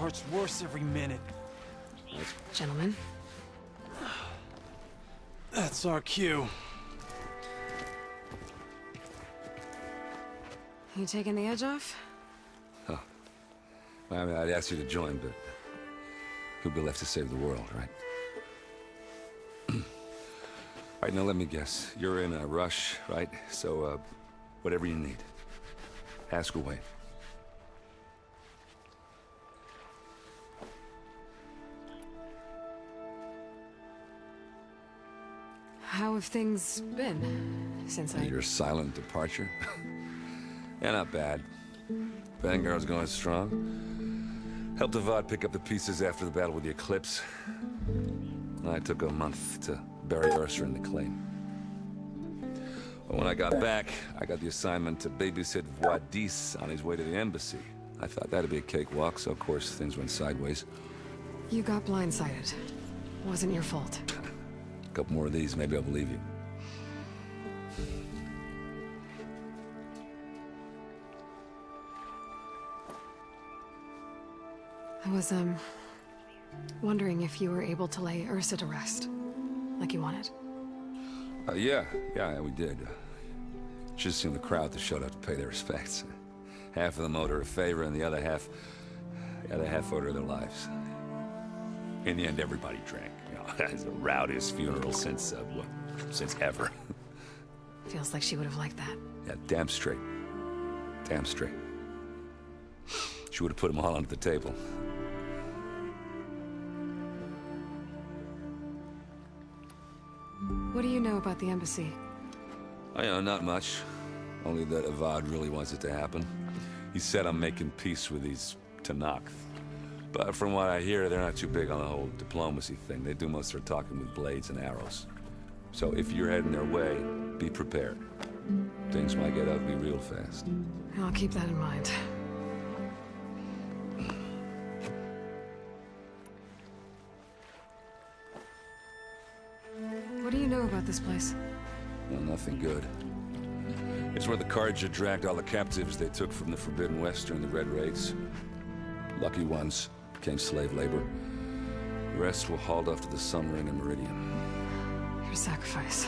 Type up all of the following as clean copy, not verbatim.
part's worse every minute. Gentlemen. That's our cue. You taking the edge off? Huh. I mean, I'd ask you to join, but who'd be left to save the world, right? All right, now let me guess. You're in a rush, right? So, whatever you need, ask away. How have things been since Your silent departure? Yeah, not bad. Vanguard's going strong. Helped Avad pick up the pieces after the battle with the Eclipse. I took a month to bury Ursa in the claim. But when I got back, I got the assignment to babysit Wadis on his way to the embassy. I thought that'd be a cakewalk, so of course things went sideways. You got blindsided. Wasn't your fault. A couple more of these, maybe I'll believe you. I was, wondering if you were able to lay Ursa to rest, like you wanted. Yeah, we did. Should've seen the crowd that showed up to pay their respects. Half of them owed her a favor, and the other half owed her their lives. In the end, everybody drank. You know, it's the rowdiest funeral since ever. Feels like she would have liked that. Yeah, damn straight. Damn straight. She would have put them all onto the table. What do you know about the embassy? I know, not much. Only that Avad really wants it to happen. He said I'm making peace with these Tenakth. But from what I hear, they're not too big on the whole diplomacy thing. They do most of their talking with blades and arrows. So if you're heading their way, be prepared. Things might get ugly real fast. I'll keep that in mind. What do you know about this place? Well, nothing good. It's where the Carja dragged all the captives they took from the Forbidden West during the Red Raids. Lucky ones became slave labor. The rest were hauled off to the Sun Ring and Meridian. Your sacrifice.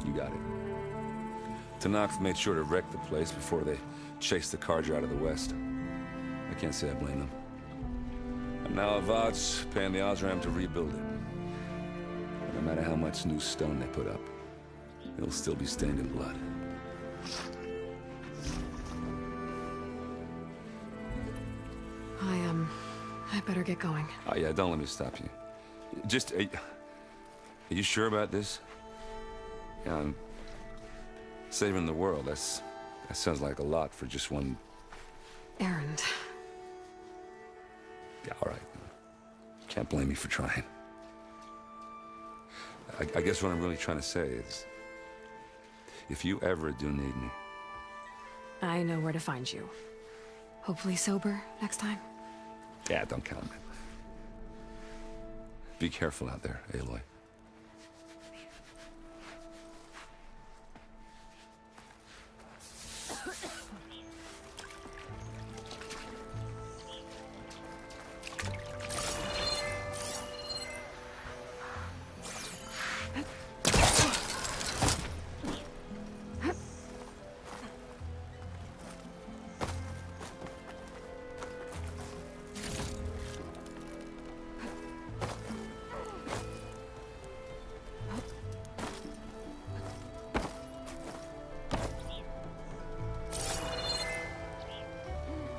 You got it. Tenakth made sure to wreck the place before they chased the Carja out of the West. I can't say I blame them. And now Avad's paying the Osram to rebuild it. No matter how much new stone they put up, it'll still be stained in blood. I better get going. Oh yeah, don't let me stop you. Just, are you sure about this? Yeah, I'm saving the world. That sounds like a lot for just one... Errand. Yeah, all right. Can't blame me for trying. I guess what I'm really trying to say is, if you ever do need me... I know where to find you. Hopefully sober next time. Yeah, don't count on it. Be careful out there, Aloy.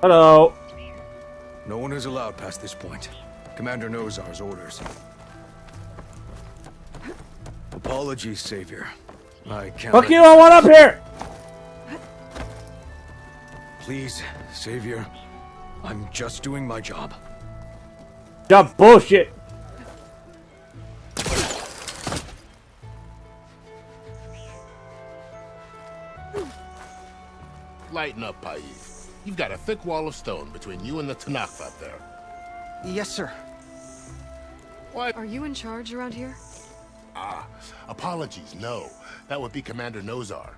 Hello. No one is allowed past this point. Commander Nozar's orders. Apologies, Savior. I can't... Fuck you, I want up here! Please, Savior. I'm just doing my job. Job bullshit. Lighten up, Pais. You've got a thick wall of stone between you and the Tenakth out there. Yes, sir. Why? Are you in charge around here? Apologies, no. That would be Commander Nozar.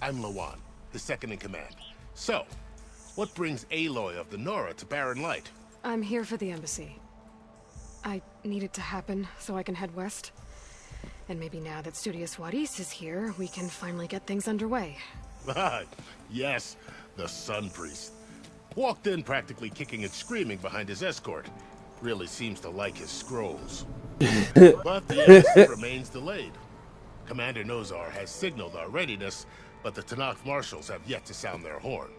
I'm Lawan, his second in command. So, what brings Aloy of the Nora to Barren Light? I'm here for the embassy. I need it to happen so I can head west. And maybe now that Studios Juarez is here, we can finally get things underway. Yes, the Sun Priest. Walked in practically kicking and screaming behind his escort. Really seems to like his scrolls. But the embassy remains delayed. Commander Nozar has signaled our readiness, but the Tenakth marshals have yet to sound their horn.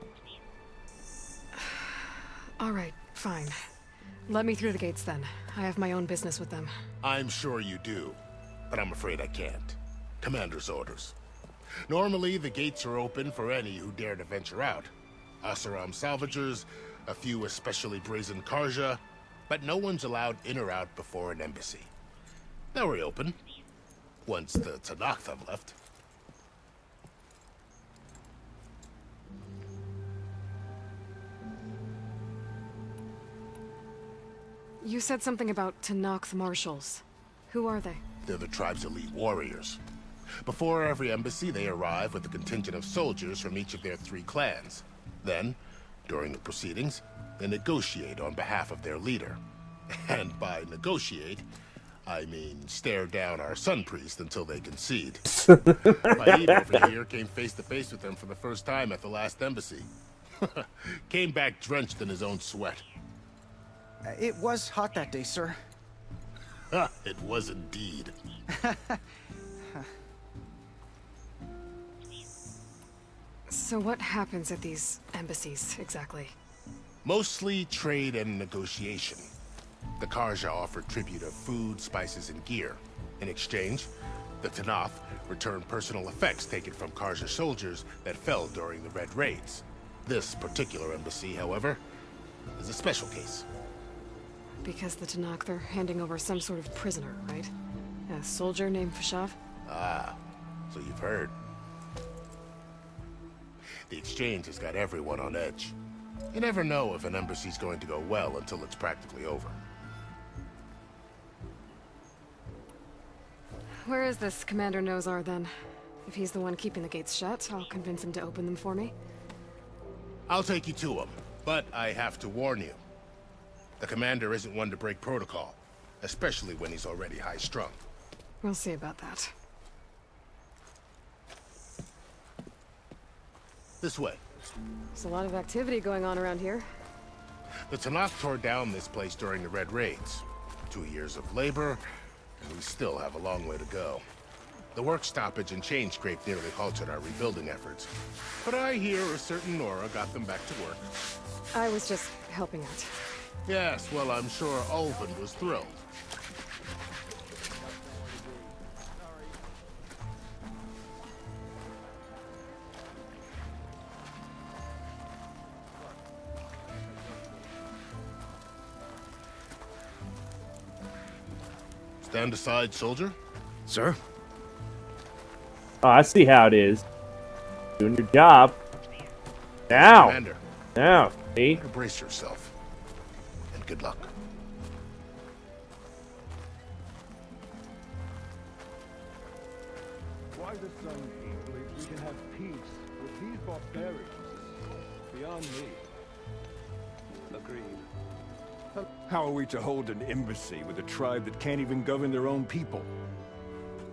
All right, fine. Let me through the gates then. I have my own business with them. I'm sure you do, but I'm afraid I can't. Commander's orders. Normally, the gates are open for any who dare to venture out. Asaram salvagers, a few especially brazen Karja, but no one's allowed in or out before an embassy. They'll reopen, once the Tenakth have left. You said something about Tenakth marshals. Who are they? They're the tribe's elite warriors. Before every embassy, they arrive with a contingent of soldiers from each of their 3 clans. Then, during the proceedings, they negotiate on behalf of their leader. And by negotiate, I mean stare down our Sun Priest until they concede. Paid over here came face to face with them for the first time at the last embassy. Came back drenched in his own sweat. It was hot that day, sir. It was indeed. So what happens at these embassies, exactly? Mostly trade and negotiation. The Karja offer tribute of food, spices, and gear. In exchange, the Tenakth return personal effects taken from Karja soldiers that fell during the Red Raids. This particular embassy, however, is a special case. Because the Tenakth are handing over some sort of prisoner, right? A soldier named Fashav? Ah, so you've heard. The exchange has got everyone on edge. You never know if an embassy's going to go well until it's practically over. Where is this Commander Nozar, then? If he's the one keeping the gates shut, I'll convince him to open them for me. I'll take you to him, but I have to warn you. The commander isn't one to break protocol, especially when he's already high-strung. We'll see about that. This way. There's a lot of activity going on around here. The Tenakth tore down this place during the Red Raids. 2 years of labor, and we still have a long way to go. The work stoppage and chain scrape nearly halted our rebuilding efforts. But I hear a certain Nora got them back to work. I was just helping out. Yes, well, I'm sure Ulvin was thrilled. Stand aside, soldier. Sir? Oh, I see how it is. Doing your job. Now! Commander, Now, see? brace yourself. And good luck. Why the Sun King believes we can have peace with these barbarians is beyond me. Agreed. How are we to hold an embassy with a tribe that can't even govern their own people?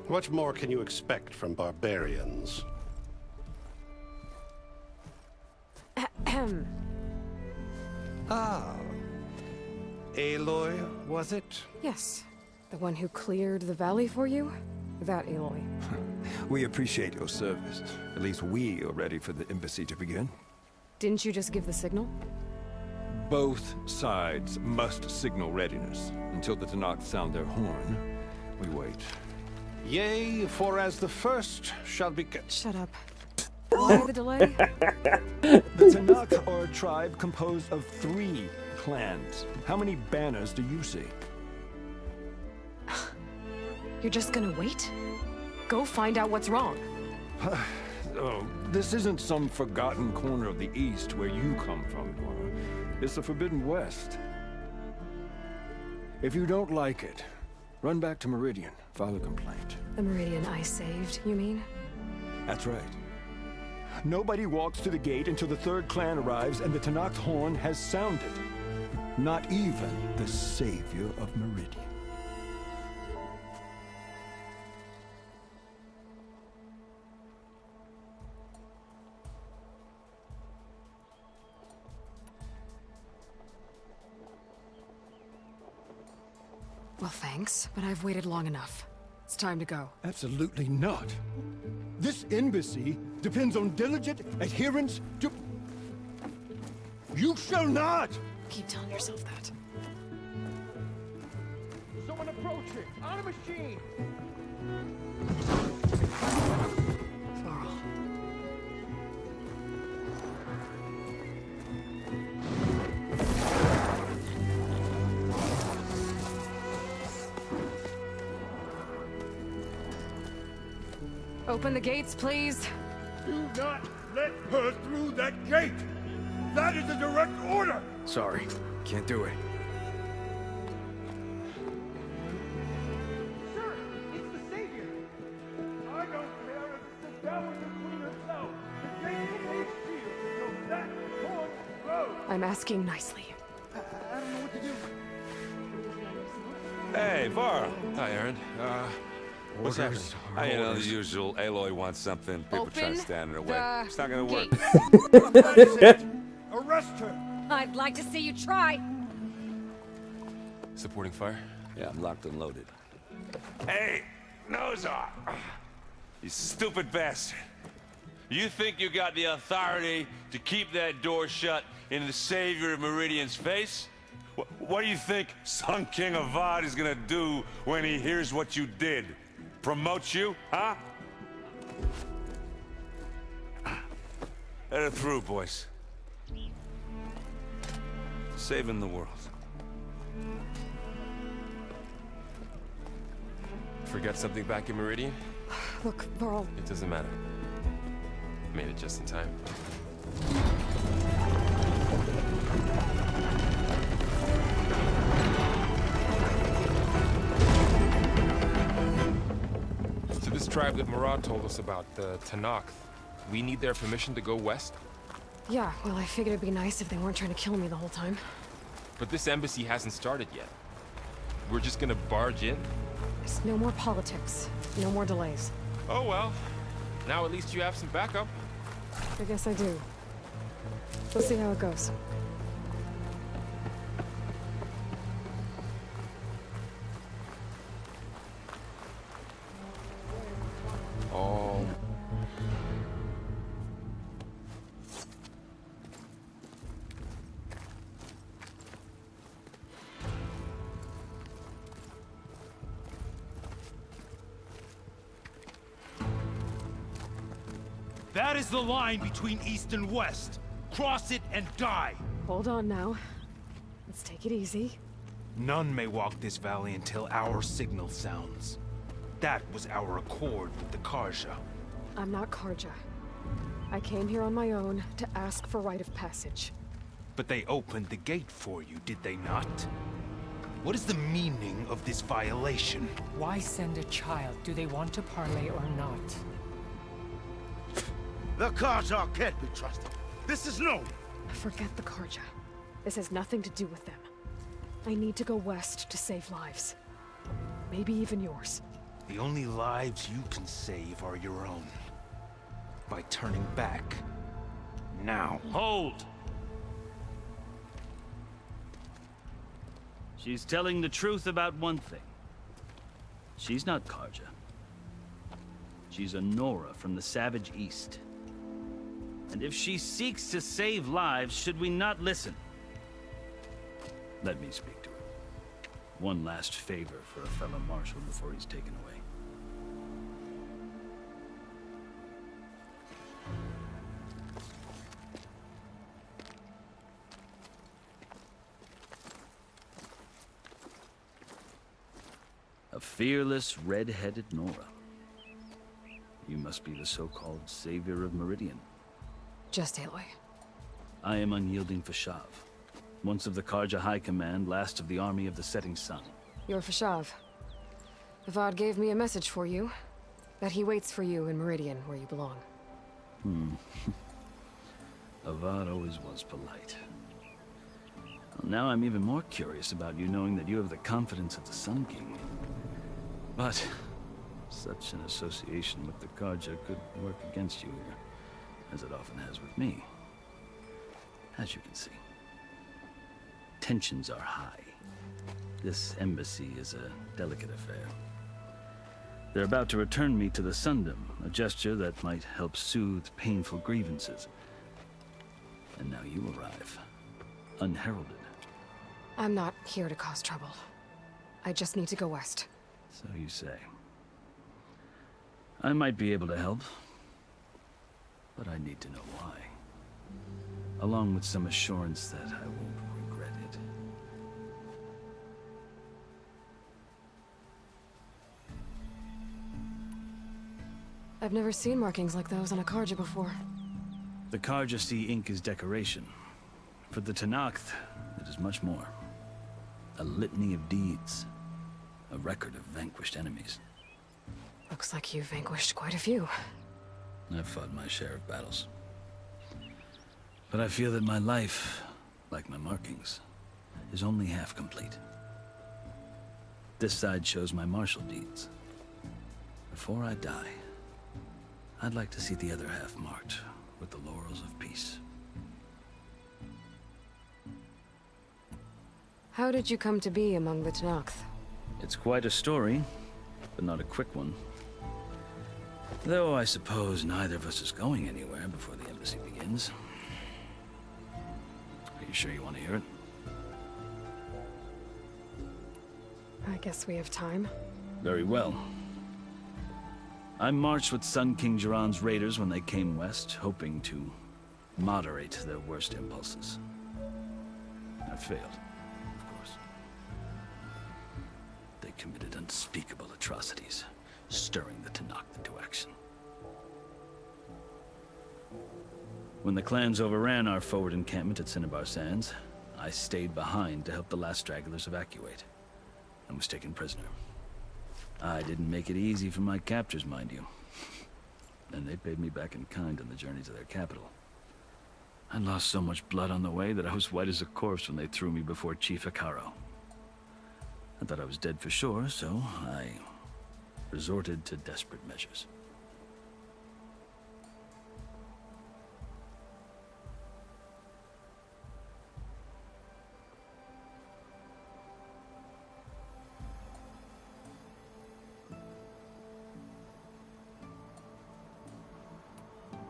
What more can you expect from barbarians? Ah. Aloy, was it? Yes. The one who cleared the valley for you? That Aloy. We appreciate your service. At least we are ready for the embassy to begin. Didn't you just give the signal? Both sides must signal readiness. Until the Tenakth sound their horn, we wait. Yea, for as the first shall be... Shut up. Why the delay? The Tenakth are a tribe composed of 3 clans. How many banners do you see? You're just gonna wait? Go find out what's wrong. Oh, this isn't some forgotten corner of the East where you come from, Nora. It's the Forbidden West. If you don't like it, run back to Meridian, file a complaint. The Meridian I saved, you mean? That's right. Nobody walks to the gate until the 3rd clan arrives and the Tenakth horn has sounded. Not even the savior of Meridian. Well, thanks, but I've waited long enough. It's time to go. Absolutely not. This embassy depends on diligent adherence to... You shall not! Keep telling yourself that. Someone approaching! On a machine! Varl. Open the gates, please. Do not let her through that gate! That is a direct order! Sorry, can't do it. Sir, it's the Savior! I don't care if it's the Dowager Queen herself! The gate is sealed, so that can't go! I'm asking nicely. I don't know what to do. Hey, Varl. Hi, Aaron. What's happening? You know, the usual. Aloy wants something. People try to Open stand in her way. the It's not gonna work. gate. Arrest her! I'd like to see you try. Supporting fire? Yeah, I'm locked and loaded. Hey, Nozar! You stupid bastard. You think you got the authority to keep that door shut in the Savior of Meridian's face? What do you think Sun King Avad is gonna do when he hears what you did? Promote you, huh? Let her through, boys. Saving the world. Forget something back in Meridian? Look, Varl. It doesn't matter. Made it just in time. So this tribe that Murad told us about, the Tanakh, we need their permission to go west? Yeah, well, I figured it'd be nice if they weren't trying to kill me the whole time. But this embassy hasn't started yet. We're just gonna barge in? There's no more politics. No more delays. Oh well. Now at least you have some backup. I guess I do. We'll see how it goes. Oh. That is the line between East and West. Cross it and die. Hold on now. Let's take it easy. None may walk this valley until our signal sounds. That was our accord with the Karja. I'm not Karja. I came here on my own to ask for rite of passage. But they opened the gate for you, did they not? What is the meaning of this violation? Why send a child? Do they want to parley or not? The Karja can't be trusted. This is known. Forget the Karja. This has nothing to do with them. I need to go west to save lives. Maybe even yours. The only lives you can save are your own. By turning back. Now. Hold! She's telling the truth about one thing. She's not Karja. She's a Nora from the Savage East. And if she seeks to save lives, should we not listen? Let me speak to her. One last favor for a fellow marshal before he's taken away. A fearless, red-headed Nora. You must be the so-called Savior of Meridian. Just Aloy. I am Unyielding Fashav. Once of the Karja High Command, last of the Army of the Setting Sun. You're Fashav. Avad gave me a message for you. That he waits for you in Meridian, where you belong. Avad always was polite. Well, now I'm even more curious about you knowing that you have the confidence of the Sun King. But such an association with the Carja could work against you here, as it often has with me. As you can see, tensions are high. This embassy is a delicate affair. They're about to return me to the Sundom, a gesture that might help soothe painful grievances. And now you arrive, unheralded. I'm not here to cause trouble. I just need to go west. So you say. I might be able to help, but I need to know why. Along with some assurance that I won't regret it. I've never seen markings like those on a Carja before. The Carja see ink as decoration. For the Tenakth, it is much more. A litany of deeds. A record of vanquished enemies. Looks like you've vanquished quite a few. I've fought my share of battles. But I feel that my life, like my markings, is only half complete. This side shows my martial deeds. Before I die, I'd like to see the other half marked with the laurels of peace. How did you come to be among the Tenakth? It's quite a story, but not a quick one. Though I suppose neither of us is going anywhere before the embassy begins. Are you sure you want to hear it? I guess we have time. Very well. I marched with Sun King Jiran's raiders when they came west, hoping to moderate their worst impulses. I failed, of course. They committed unspeakable atrocities, stirring the Tenakth into action. When the clans overran our forward encampment at Cinnabar Sands, I stayed behind to help the last stragglers evacuate, and was taken prisoner. I didn't make it easy for my captors, mind you. And they paid me back in kind on the journey to their capital. I lost so much blood on the way that I was white as a corpse when they threw me before Chief Hekarro. I thought I was dead for sure, so I resorted to desperate measures.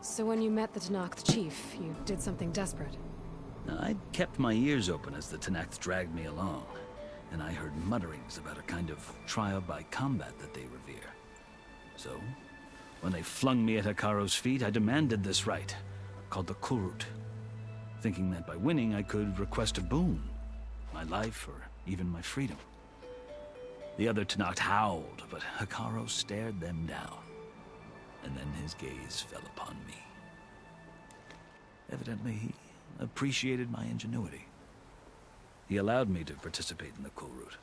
So when you met the Tenakth chief, you did something desperate. I'd kept my ears open as the Tenakth dragged me along, and I heard mutterings about a kind of trial by combat that they revere. So, when they flung me at Hekarro's feet, I demanded this rite, called the Kulrut, thinking that by winning I could request a boon, my life or even my freedom. The other Tenakth howled, but Hekarro stared them down, and then his gaze fell upon me. Evidently, he appreciated my ingenuity. He allowed me to participate in the Kulrut.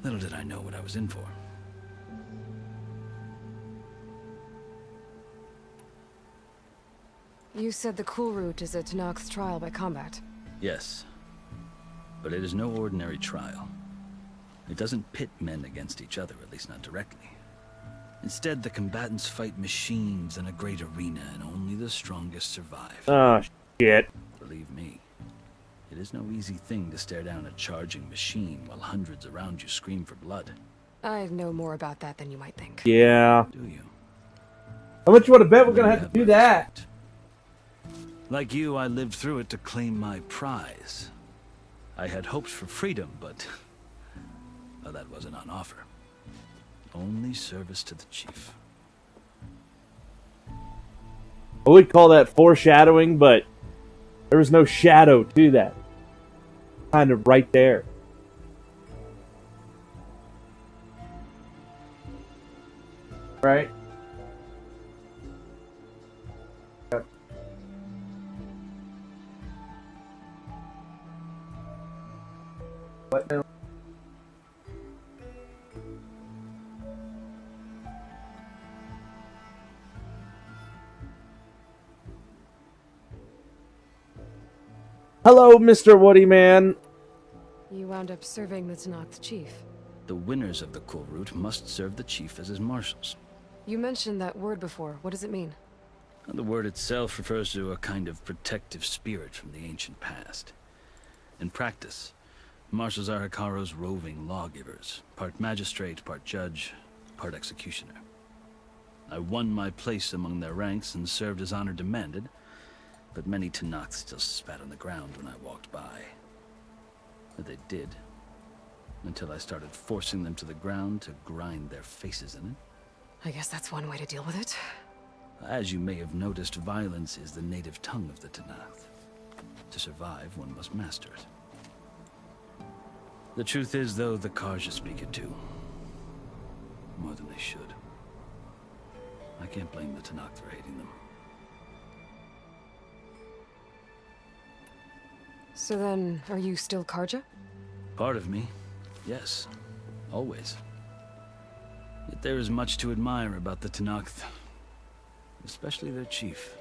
Little did I know what I was in for. You said the Kulrut is a Tenakth's trial by combat. Yes, but it is no ordinary trial. It doesn't pit men against each other, at least not directly. Instead, the combatants fight machines in a great arena, and only the strongest survive. Oh, shit. Believe me, it is no easy thing to stare down a charging machine while hundreds around you scream for blood. I know more about that than you might think. Yeah. Do you? How much you want to bet we're gonna have to do that? Like you, I lived through it to claim my prize. I had hoped for freedom, but well, that wasn't on offer. Only service to the chief. I would call that foreshadowing, but there was no shadow to that. Kind of right there. Right? Yep. What now? Hello, Mr. Woody Man. You wound up serving the Tenakth chief. The winners of the Kulrut must serve the chief as his marshals. You mentioned that word before. What does it mean? The word itself refers to a kind of protective spirit from the ancient past. In practice, marshals are Hekarro's roving lawgivers, part magistrate, part judge, part executioner. I won my place among their ranks and served as honor demanded, but many Tenakth still spat on the ground when I walked by. But they did, until I started forcing them to the ground to grind their faces in it. I guess that's one way to deal with it. As you may have noticed, violence is the native tongue of the Tenakth. To survive, one must master it. The truth is, though, the Carja speak it too. More than they should. I can't blame the Tenakth for hating them. So then, are you still Carja? Part of me, yes. Always. Yet there is much to admire about the Tenakth. Especially their chief.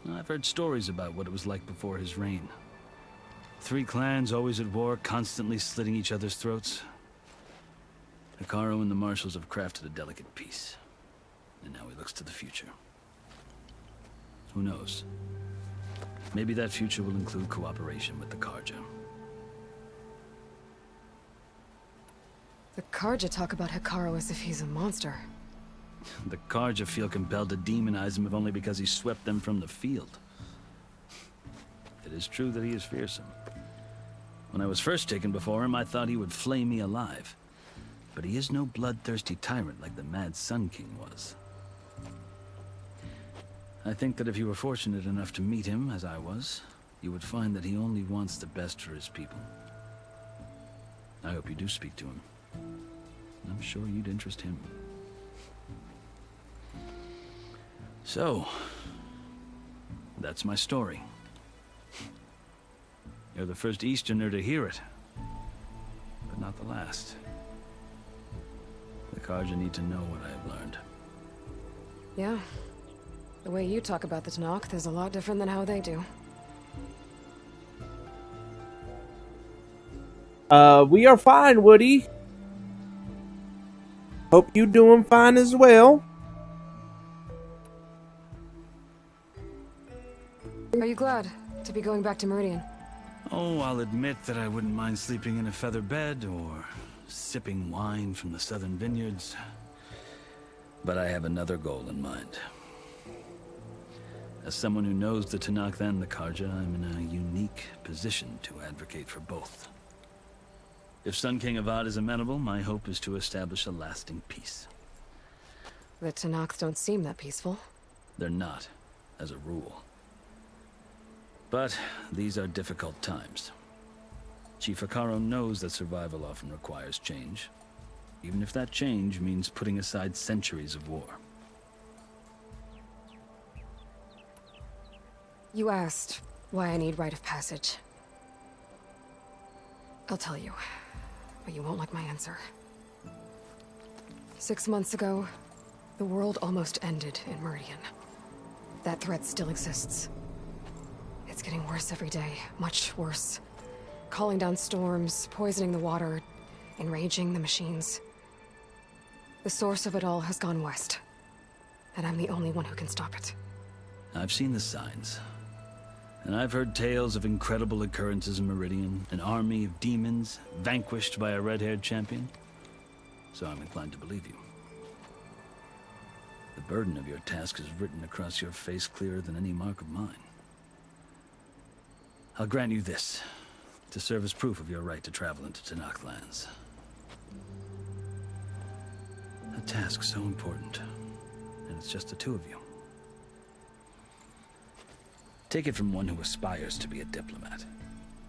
I've heard stories about what it was like before his reign. 3 clans always at war, constantly slitting each other's throats. Hekarro and the marshals have crafted a delicate peace. And now he looks to the future. Who knows? Maybe that future will include cooperation with the Carja. The Carja talk about Hekarro as if he's a monster. The Carja feel compelled to demonize him if only because he swept them from the field. It is true that he is fearsome. When I was first taken before him, I thought he would flay me alive. But he is no bloodthirsty tyrant like the Mad Sun King was. I think that if you were fortunate enough to meet him, as I was, you would find that he only wants the best for his people. I hope you do speak to him. I'm sure you'd interest him. So, that's my story. You're the first Easterner to hear it, but not the last. The Carja need to know what I have learned. Yeah. The way you talk about the Tenakth is a lot different than how they do. We are fine, Woody. Hope you doing fine as well. Are you glad to be going back to Meridian? Oh, I'll admit that I wouldn't mind sleeping in a feather bed or sipping wine from the southern vineyards. But I have another goal in mind. As someone who knows the Tenakth and the Carja, I'm in a unique position to advocate for both. If Sun King Avad is amenable, my hope is to establish a lasting peace. The Tenakth don't seem that peaceful. They're not, as a rule. But these are difficult times. Chief Hekarro knows that survival often requires change, even if that change means putting aside centuries of war. You asked why I need rite of passage. I'll tell you, but you won't like my answer. 6 months ago, the world almost ended in Meridian. That threat still exists. It's getting worse every day, much worse. Calling down storms, poisoning the water, enraging the machines. The source of it all has gone west, and I'm the only one who can stop it. I've seen the signs. And I've heard tales of incredible occurrences in Meridian, an army of demons vanquished by a red-haired champion. So I'm inclined to believe you. The burden of your task is written across your face clearer than any mark of mine. I'll grant you this, to serve as proof of your right to travel into Tenakth lands. A task so important, and it's just the two of you. Take it from one who aspires to be a diplomat.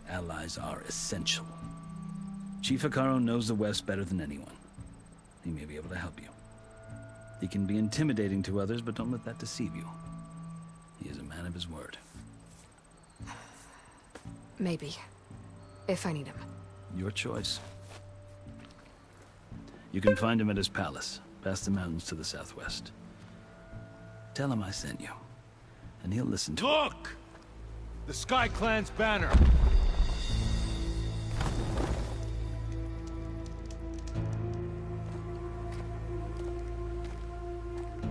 Allies are essential. Chief Hekarro knows the West better than anyone. He may be able to help you. He can be intimidating to others, but don't let that deceive you. He is a man of his word. Maybe. If I need him. Your choice. You can find him at his palace, past the mountains to the southwest. Tell him I sent you, and he'll listen to Look! The Sky Clan's banner!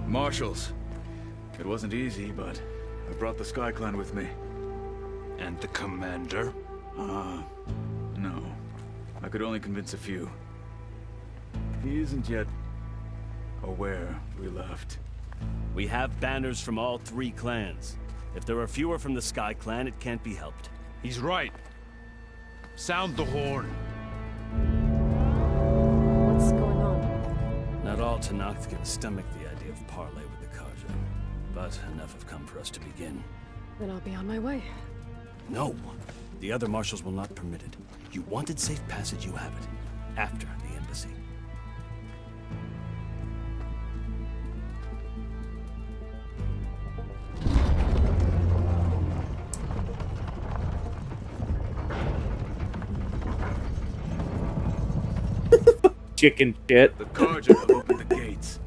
Marshals. It wasn't easy, but I brought the Sky Clan with me. And the commander? No. I could only convince a few. He isn't yet aware we left. We have banners from all 3 clans. If there are fewer from the Sky Clan, it can't be helped. He's right. Sound the horn. What's going on? Not all Tenakth can stomach the idea of parley with the Carja, but enough have come for us to begin. Then I'll be on my way. No! The other marshals will not permit it. You wanted safe passage, you have it. After the embassy. Chicken shit. The Carja have opened the gates.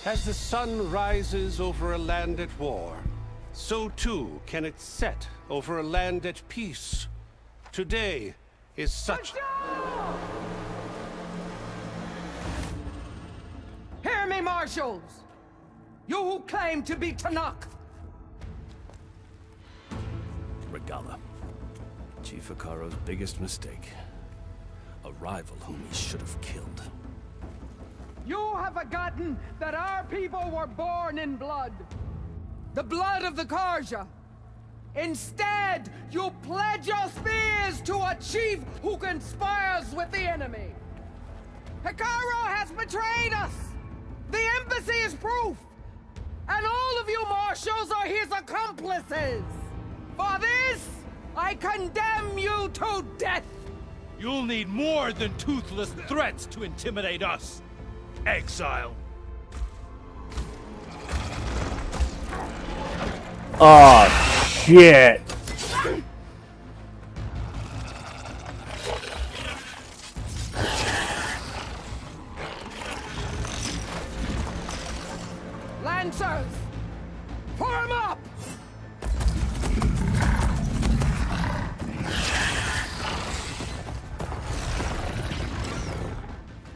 As the sun rises over a land at war, so too can it set over a land at peace. Today is such... Hear me, marshals! You who claim to be Tenakth! Regalla. Chief Hekarro's biggest mistake. A rival whom he should have killed. You have forgotten that our people were born in blood. The blood of the Carja. Instead, you pledge your spears to a chief who conspires with the enemy. Hekarro has betrayed us! The embassy is proof! And all of you marshals are his accomplices! For this, I condemn you to death! You'll need more than toothless threats to intimidate us! Exile! Oh, shit. Lancers! Form up!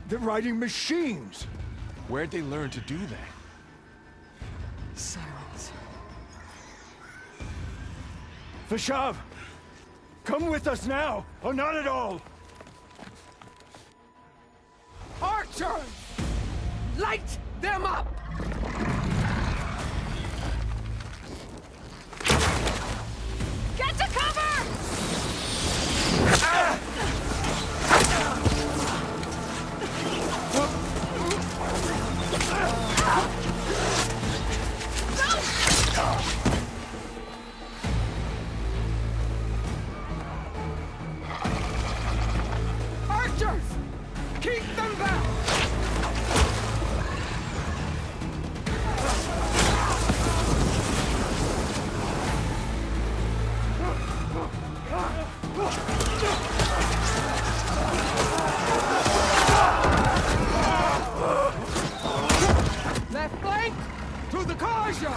They're riding machines! Where'd they learn to do that? Silence. Vashav! Come with us now, or not at all! Archers! Light them up! Get to cover! Archers! Keep them back! Left flank! To the Carja!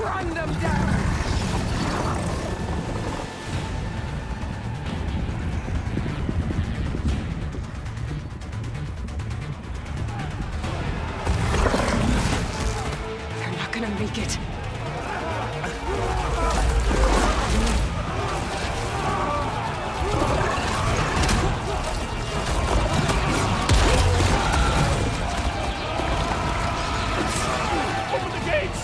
Run them down! They're not gonna make it. Open the gates!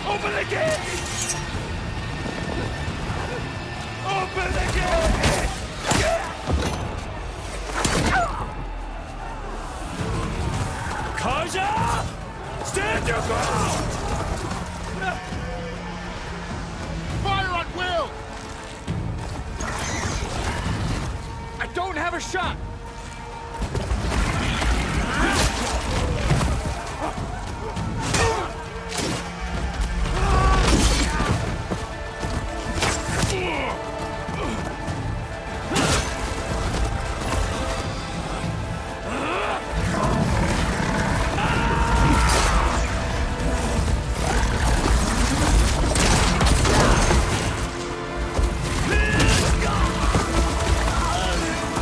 Open the gates! Open the gates! Carja! Stand your ground! Fire at will! I don't don't have a shot!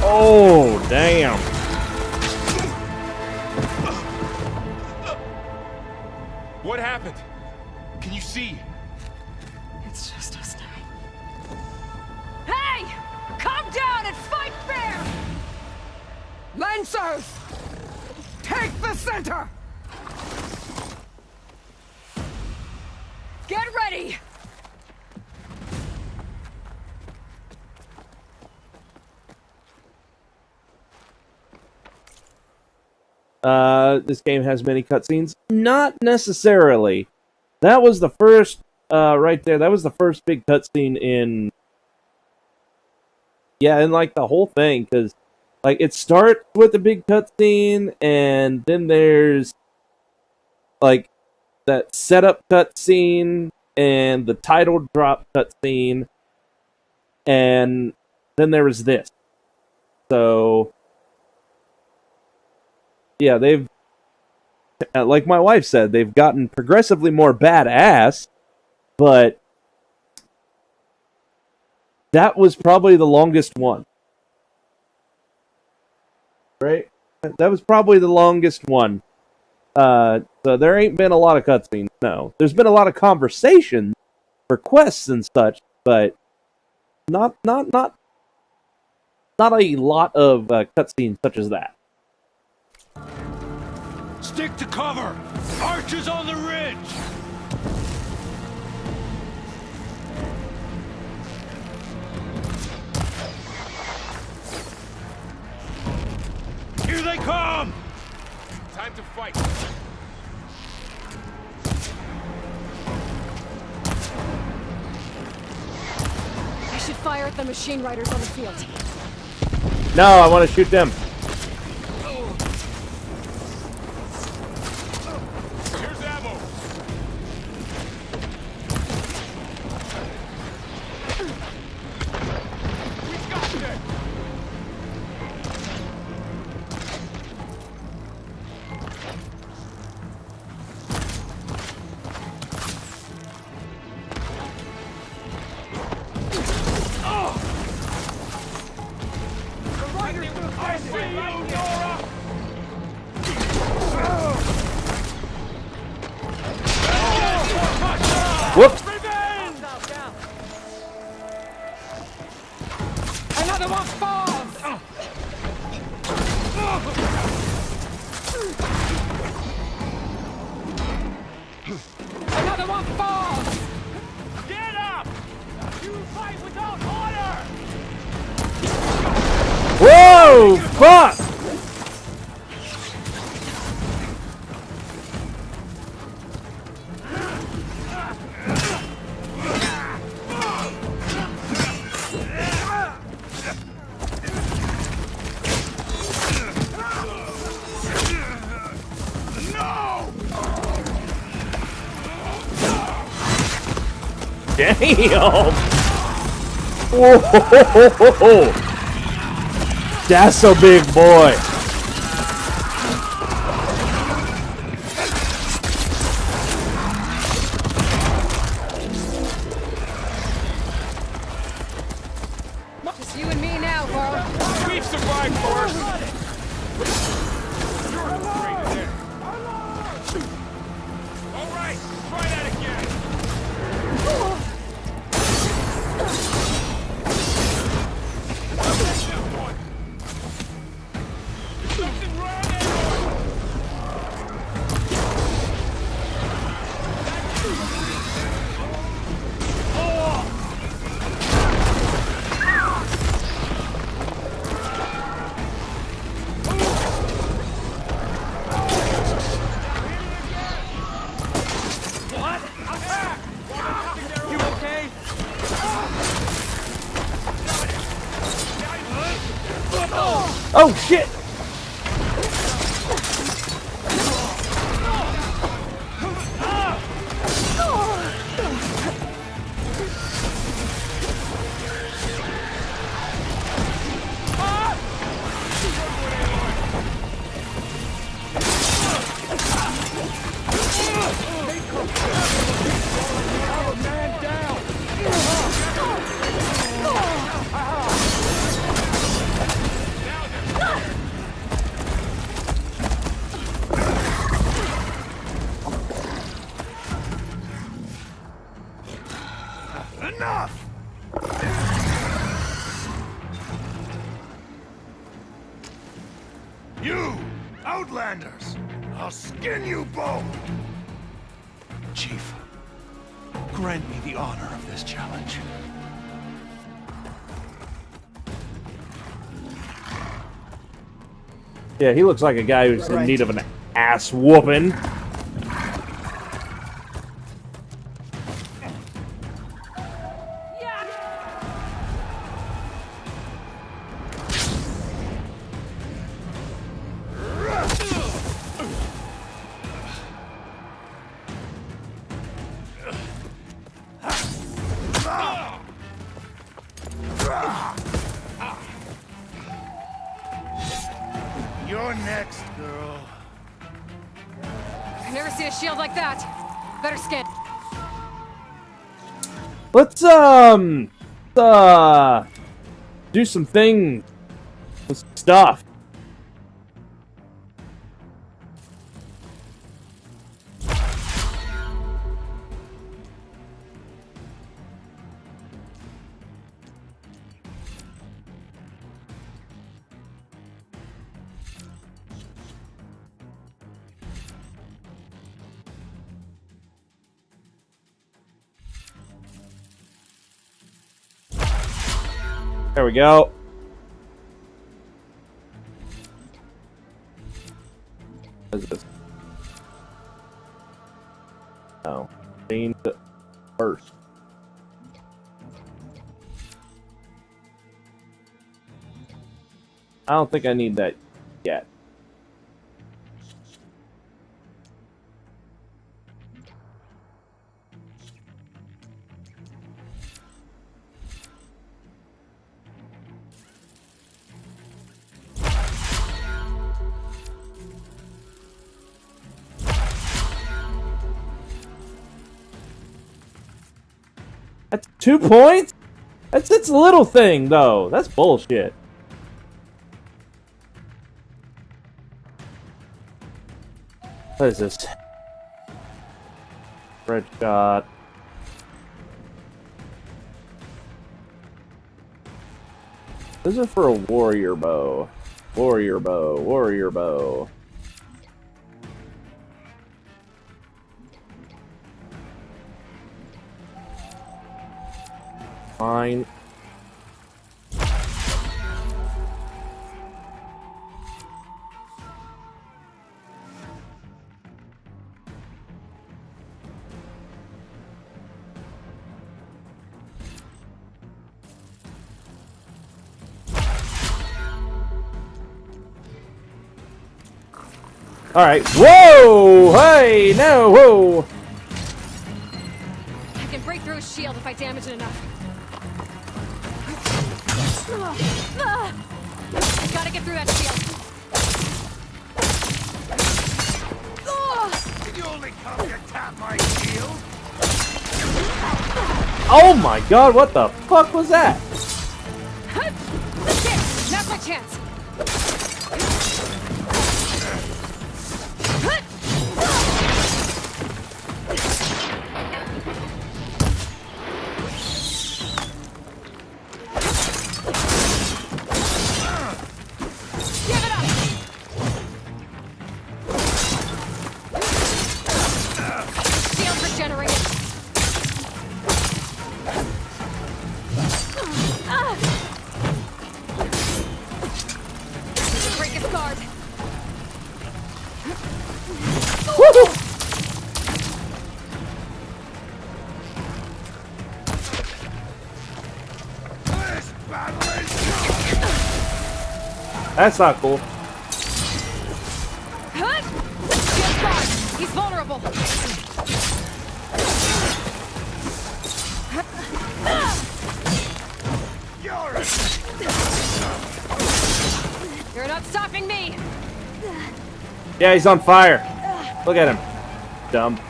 Oh, damn. What happened? Can you see? It's just us now. Hey! Come down and fight fair! Lancers! Take the center! Get ready! This game has many cutscenes. Not necessarily. That was the first, right there, that was the first big cutscene in... Yeah, in like the whole thing, because like it starts with the big cutscene, and then there's like that setup cutscene, and the title drop cutscene, and then there was this. So... Yeah, they've, like my wife said, they've gotten progressively more badass, but that was probably the longest one. Right? That was probably the longest one. So there ain't been a lot of cutscenes, no. There's been a lot of conversations for quests and such, but not a lot of cutscenes such as that. Stick to cover! Archers on the ridge! Here they come! Time to fight. I should fire at the machine riders on the field. No, I want to shoot them. Whoops! Another one falls! Another one falls! Get up! You fight without order! Whoa! Fuck! Damn! Whoa! That's a big boy. Just you and me now, bro. We've survived worse. You're great there. All right, try that again. is. I'll skin you both! Chief, grant me the honor of this challenge. Yeah, he looks like a guy who's in need of an ass whooping. You're next, girl. I've never seen a shield like that. Better scan. Let's do some things with some stuff. There we go. What is this? Oh, change it first. I don't think I need that yet. That's 2 points? That's its little thing, though. That's bullshit. What is this? Red shot. This is for a warrior bow. Warrior bow. Warrior bow. Fine. All right. Whoa! Hey! No! Whoa! I can break through a shield if I damage it enough. I gotta get through that shield. Did you only come to tap my shield? Oh my God! What the fuck was that? There! Now's my chance. That's not cool. He's vulnerable. You're not stopping me. Yeah, he's on fire. Look at him. Dumb.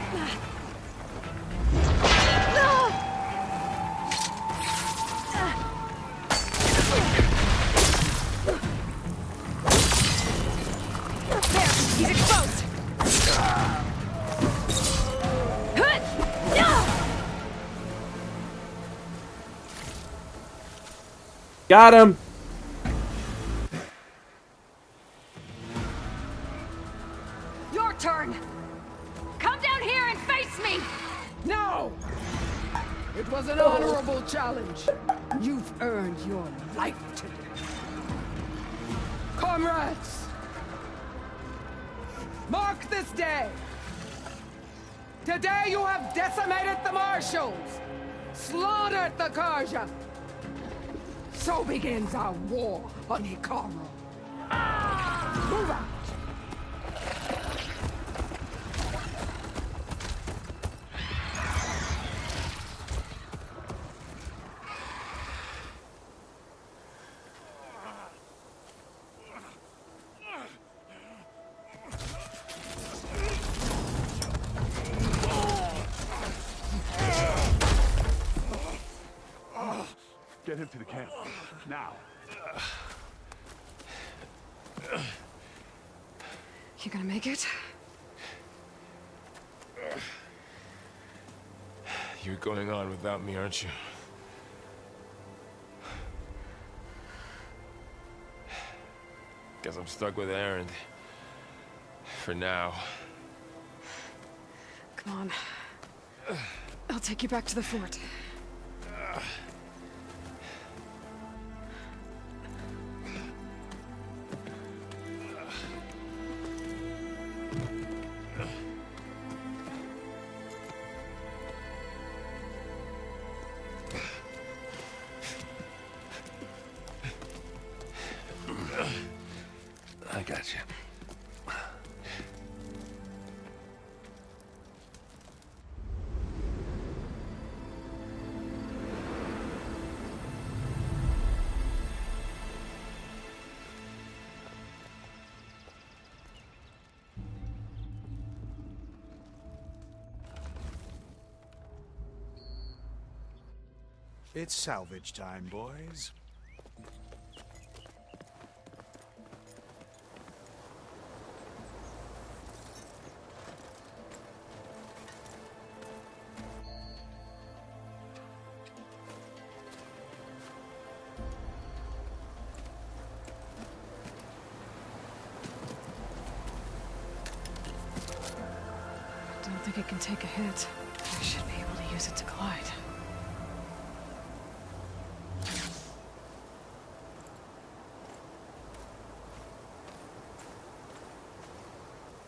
He's exposed. Got him. turn! Come down here and face me! No! It was an honorable challenge. You've earned your life today. Comrades! Mark this day! Today you have decimated the Marshals! Slaughtered the Karja! So begins our war on Hikaru. Move out! Get him to the camp. Now. You gonna make it? You're going on without me, aren't you? Guess I'm stuck with Erend. For now. Come on. I'll take you back to the fort. I got you. It's salvage time, boys. Don't think it can take a hit. I should be able to use it to glide.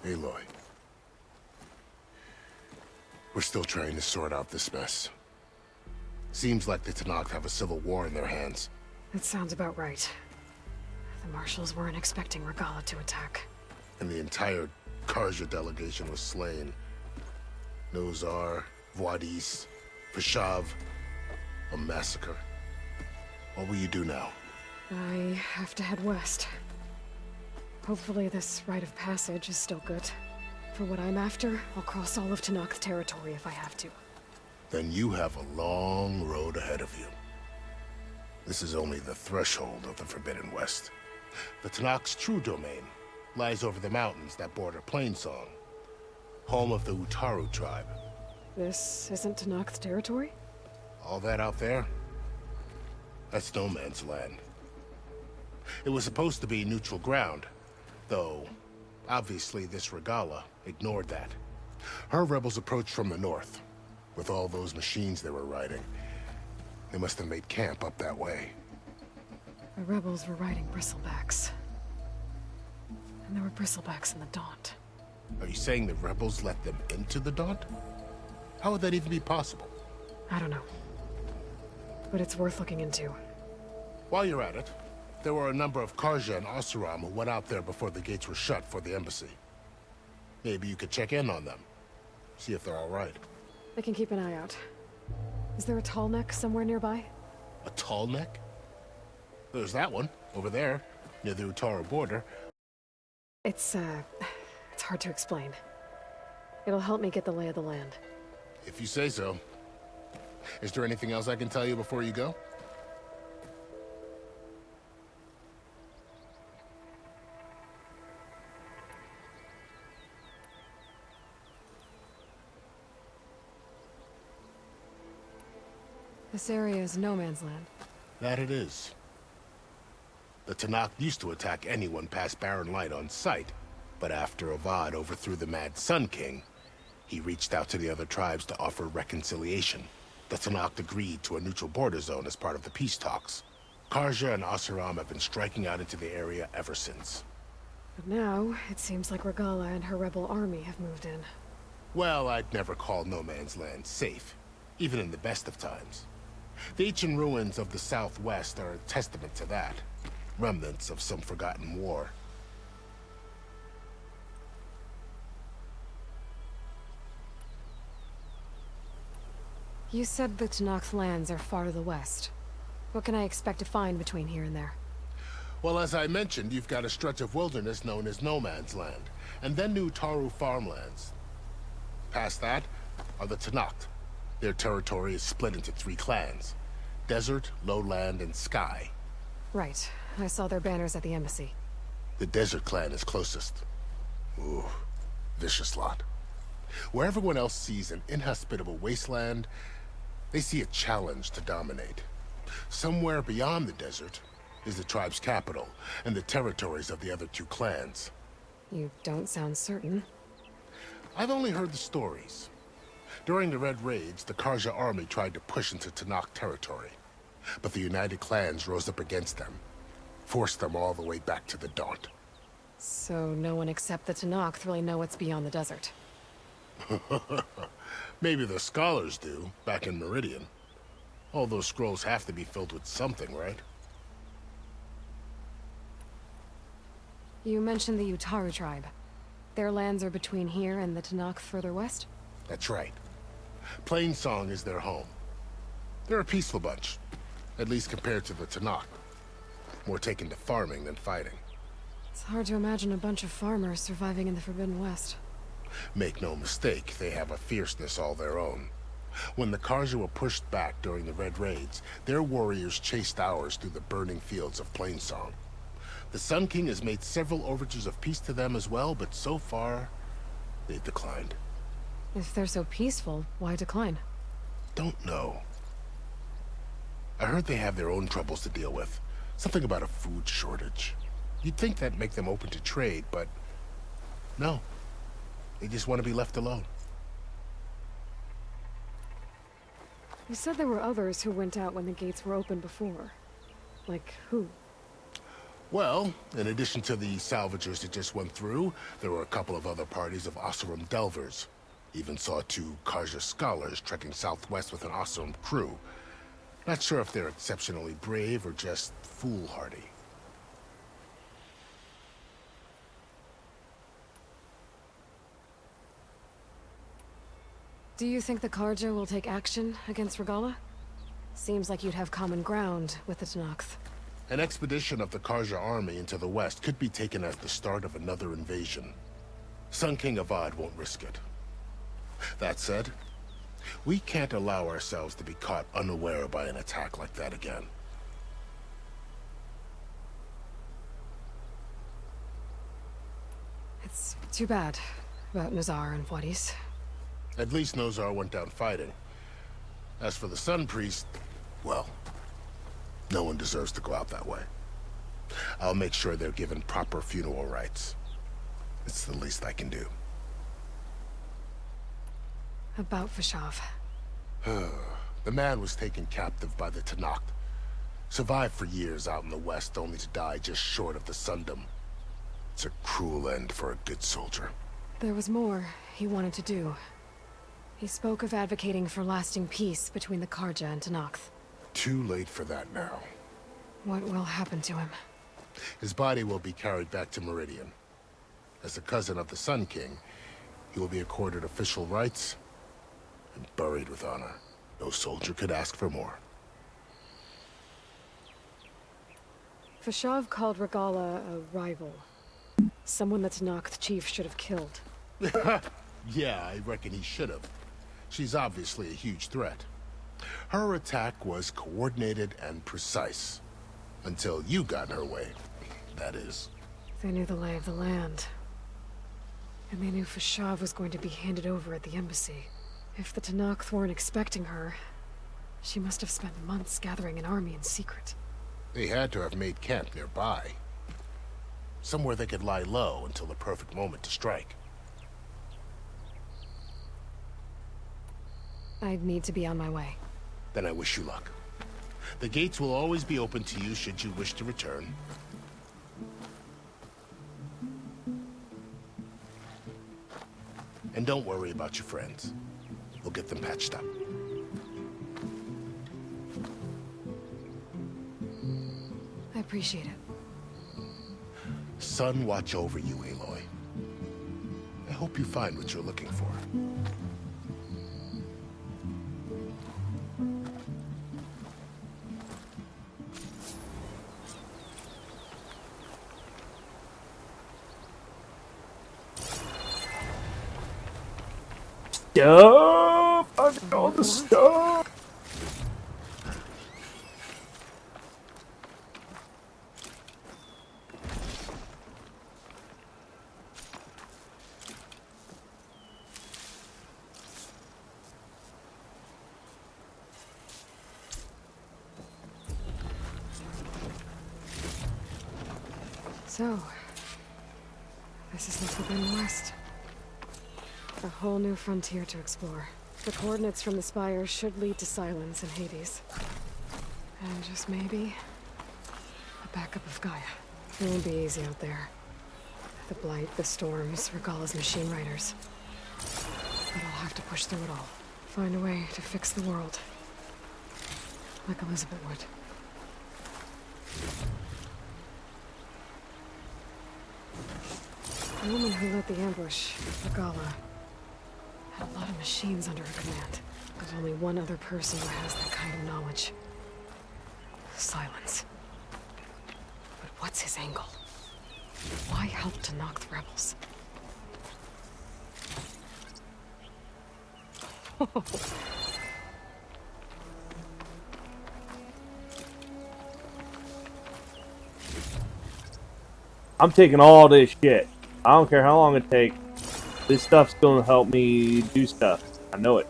Aloy. We're still trying to sort out this mess. Seems like the Tenakth have a civil war in their hands. That sounds about right. The Marshals weren't expecting Regalla to attack. And the entire Karja delegation was slain. Nozar, Vuadis, Vashav. A massacre. What will you do now? I have to head west. Hopefully this rite of passage is still good. For what I'm after, I'll cross all of Tenakth territory if I have to. Then you have a long road ahead of you. This is only the threshold of the Forbidden West. The Tenakth's true domain lies over the mountains that border Plainsong, home of the Utaru tribe. This isn't Tenakth territory? All that out there? That's no man's land. It was supposed to be neutral ground, though obviously this Regalla ignored that. Her rebels approached from the north, with all those machines they were riding. They must have made camp up that way. The rebels were riding bristlebacks. And there were bristlebacks in the Daunt. Are you saying the rebels let them into the Daunt? How would that even be possible? I don't know. But it's worth looking into. While you're at it, there were a number of Karja and Oseram who went out there before the gates were shut for the embassy. Maybe you could check in on them. See if they're all right. I can keep an eye out. Is there a tall neck somewhere nearby? A tall neck? There's that one, over there, near the Utaru border. It's hard to explain. It'll help me get the lay of the land. If you say so. Is there anything else I can tell you before you go? This area is no man's land. That it is. The Tenakth used to attack anyone past Barren Light on sight, But after Avad overthrew the Mad Sun King, he reached out to the other tribes to offer reconciliation. The Tenakth agreed to a neutral border zone as part of the peace talks. Karja and Oseram have been striking out into the area ever since. But now, it seems like Regala and her rebel army have moved in. Well, I'd never call No Man's Land safe, even in the best of times. The ancient ruins of the Southwest are a testament to that. Remnants of some forgotten war. You said the Tenakth lands are far to the west. What can I expect to find between here and there? Well, as I mentioned, you've got a stretch of wilderness known as No Man's Land, and then New Taru farmlands. Past that are the Tenakth. Their territory is split into 3 clans: Desert, Lowland, and Sky. Right. I saw their banners at the embassy. The Desert clan is closest. Ooh, vicious lot. Where everyone else sees an inhospitable wasteland, they see a challenge to dominate. Somewhere beyond the desert is the tribe's capital, and the territories of the other 2 clans. You don't sound certain. I've only heard the stories. During the Red Raids, the Karja army tried to push into Tenakth territory, but the United Clans rose up against them, forced them all the way back to the Daunt. So no one except the Tenakth really know what's beyond the desert. Maybe the scholars do, back in Meridian. All those scrolls have to be filled with something, right? You mentioned the Utaru tribe. Their lands are between here and the Tenakth further west? That's right. Plainsong is their home. They're a peaceful bunch, at least compared to the Tenakth. More taken to farming than fighting. It's hard to imagine a bunch of farmers surviving in the Forbidden West. Make no mistake, they have a fierceness all their own. When the Karja were pushed back during the Red Raids, their warriors chased ours through the burning fields of Plainsong. The Sun King has made several overtures of peace to them as well, but so far, they've declined. If they're so peaceful, why decline? Don't know. I heard they have their own troubles to deal with. Something about a food shortage. You'd think that'd make them open to trade, but no. They just want to be left alone. You said there were others who went out when the gates were open before. Like who? Well, in addition to the salvagers that just went through, there were a couple of other parties of Oseram Delvers. Even saw 2 Karja scholars trekking southwest with an Oseram crew. Not sure if they're exceptionally brave or just foolhardy. Do you think the Karja will take action against Regala? Seems like you'd have common ground with the Tenakth. An expedition of the Karja army into the west could be taken as the start of another invasion. Sun King Avad won't risk it. That said, we can't allow ourselves to be caught unaware by an attack like that again. It's too bad about Nazar and Wadis. At least Nozar went down fighting. As for the Sun Priest, well, no one deserves to go out that way. I'll make sure they're given proper funeral rites. It's the least I can do. About Fashav. The man was taken captive by the Tenakth. Survived for years out in the west, only to die just short of the Sundom. It's a cruel end for a good soldier. There was more he wanted to do. He spoke of advocating for lasting peace between the Karja and Tenakth. Too late for that now. What will happen to him? His body will be carried back to Meridian. As a cousin of the Sun King, he will be accorded official rights and buried with honor. No soldier could ask for more. Fashav called Regala a rival. Someone the Tenakth chief should have killed. Yeah, I reckon he should have. She's obviously a huge threat. Her attack was coordinated and precise. Until you got in her way, that is. They knew the lay of the land. And they knew Fashav was going to be handed over at the embassy. If the Tenakth weren't expecting her, she must have spent months gathering an army in secret. They had to have made camp nearby. Somewhere they could lie low until the perfect moment to strike. I need to be on my way. Then I wish you luck. The gates will always be open to you should you wish to return. And don't worry about your friends. We'll get them patched up. I appreciate it. Sun watch over you, Aloy. I hope you find what you're looking for. Stuff! I got all the stuff! So, this is the Forbidden West. A whole new frontier to explore. The coordinates from the spire should lead to Silence and Hades. And just maybe, a backup of Gaia. It won't be easy out there. The Blight, the Storms, Regalla's machine riders. But I'll have to push through it all. Find a way to fix the world. Like Elizabeth would. The woman who led the ambush, Regalla, had a lot of machines under her command. There's only one other person who has that kind of knowledge. Silence. But what's his angle? Why help to knock the rebels? I'm taking all this shit. I don't care how long it takes. This stuff's gonna help me do stuff. I know it.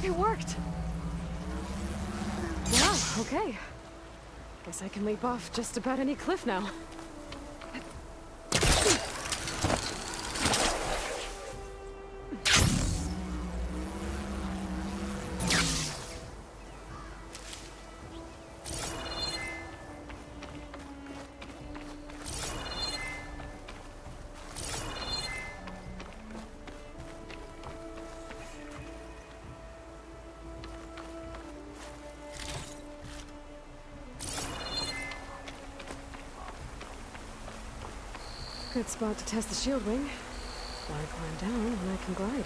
It worked! Wow, okay. Guess I can leap off just about any cliff now. Good spot to test the shield wing. Why climb down when I can glide?